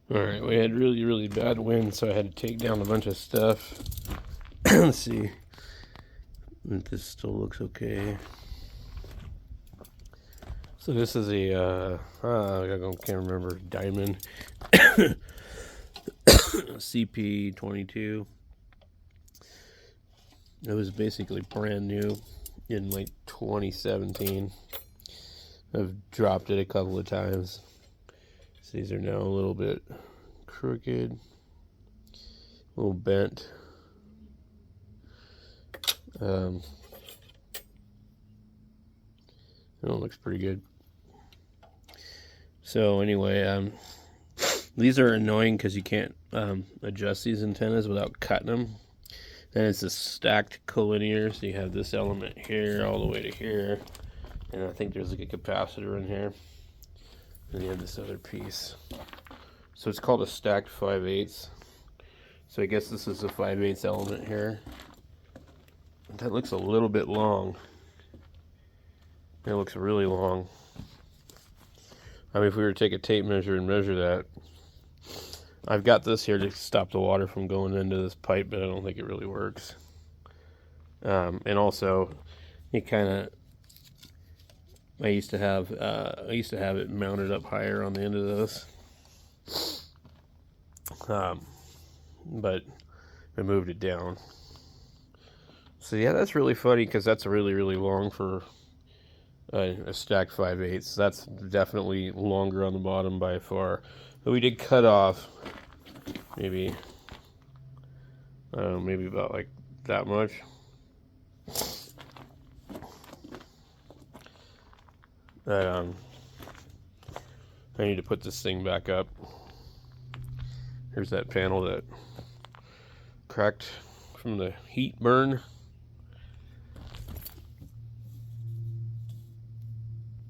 Alright, we had really bad wind, so I had to take down a bunch of stuff. Let's see if this still looks okay. So this is a, I can't remember, diamond CP22. It was basically brand new in like 2017. I've dropped it a couple of times. So these are now a little bit crooked, a little bent. That one looks pretty good. So anyway, these are annoying because you can't adjust these antennas without cutting them. And it's a stacked collinear, so you have this element here all the way to here, and I think there's like a capacitor in here, and you have this other piece. So it's called a stacked 5/8. So I guess this is a 5/8 element here. That looks a little bit long. It looks really long. I mean, if we were to take a tape measure and measure that, I've got this here to stop the water from going into this pipe, but I don't think it really works. And also, it kind of, I used to have it mounted up higher on the end of this, but I moved it down. So yeah, that's really funny because that's really long for a stacked 5/8. That's definitely longer on the bottom by far. But we did cut off maybe, I don't know, maybe about like that much. I need to put this thing back up. Here's that panel that cracked from the heat burn.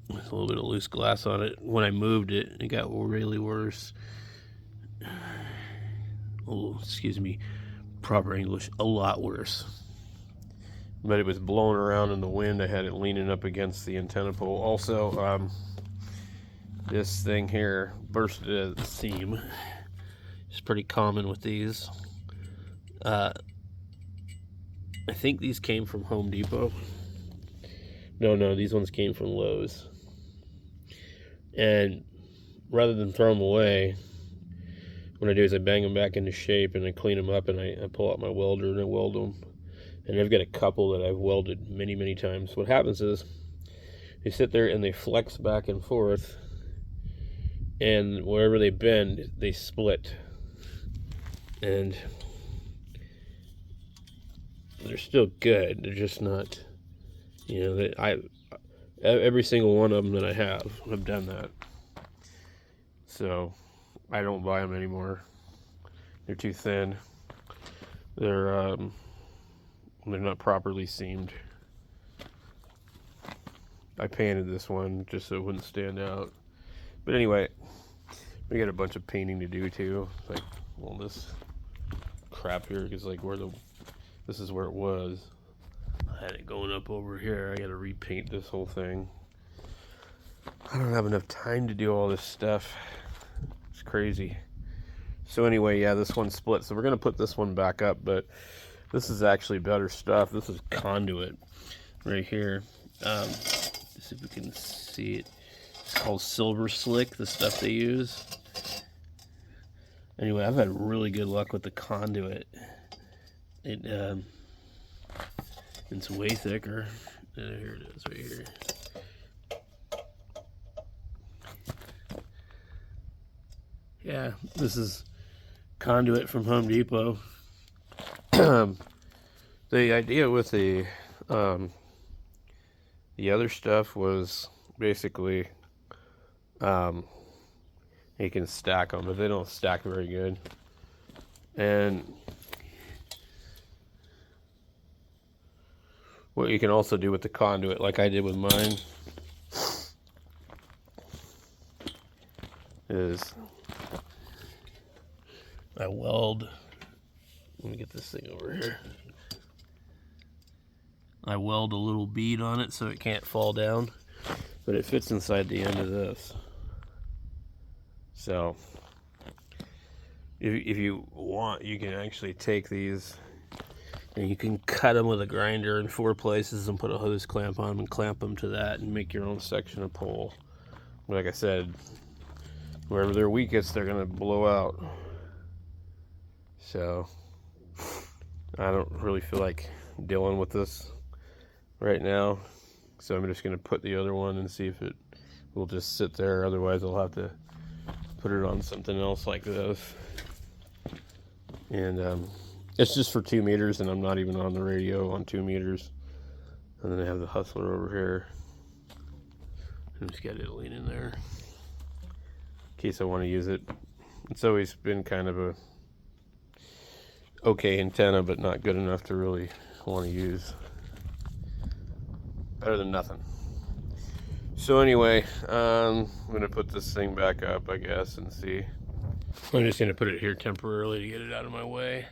There's a little bit of loose glass on it. When I moved it, it got really worse. Oh, excuse me, proper English, a lot worse. But it was blowing around in the wind. I had it leaning up against the antenna pole. Also, this thing here bursted at the seam. It's pretty common with these. I think these came from Home Depot. No, these ones came from Lowe's. And rather than throw them away, what I do is I bang them back into shape and I clean them up, and I pull out my welder and I weld them. And I've got a couple that I've welded many times. What happens is they sit there and they flex back and forth, and wherever they bend, they split. And they're still good. They're just not, every single one of them that I have done that. So I don't buy them anymore. They're too thin. They're not properly seamed. I painted this one just so it wouldn't stand out. But anyway, we got a bunch of painting to do too. Like, well, this crap here is like this is where it was. I had it going up over here. I gotta repaint this whole thing. I don't have enough time to do all this stuff. It's crazy. So anyway, yeah, this one split. So we're gonna put this one back up, but this is actually better stuff. This is conduit right here. See if we can see it. It's called Silver Slick, the stuff they use. Anyway, I've had really good luck with the conduit. It's way thicker. Here it is, right here. Yeah, this is conduit from Home Depot. The idea with the other stuff was basically you can stack them, but they don't stack very good. And what you can also do with the conduit, like I did with mine, is I weld. Let me get this thing over here. I weld a little bead on it so it can't fall down, but it fits inside the end of this. So if you want, you can actually take these and you can cut them with a grinder in 4 places and put a hose clamp on them and clamp them to that and make your own section of pole. Like I said, wherever they're weakest, they're going to blow out. So I don't really feel like dealing with this right now. So I'm just going to put the other one and see if it will just sit there. Otherwise, I'll have to put it on something else like this. And it's just for 2 meters, and I'm not even on the radio on 2 meters. And then I have the Hustler over here. And just got it leaning there in case I want to use it. It's always been kind of a okay antenna, but not good enough to really want to use. Better than nothing. So anyway, I'm going to put this thing back up, I guess, and see. I'm just going to put it here temporarily to get it out of my way.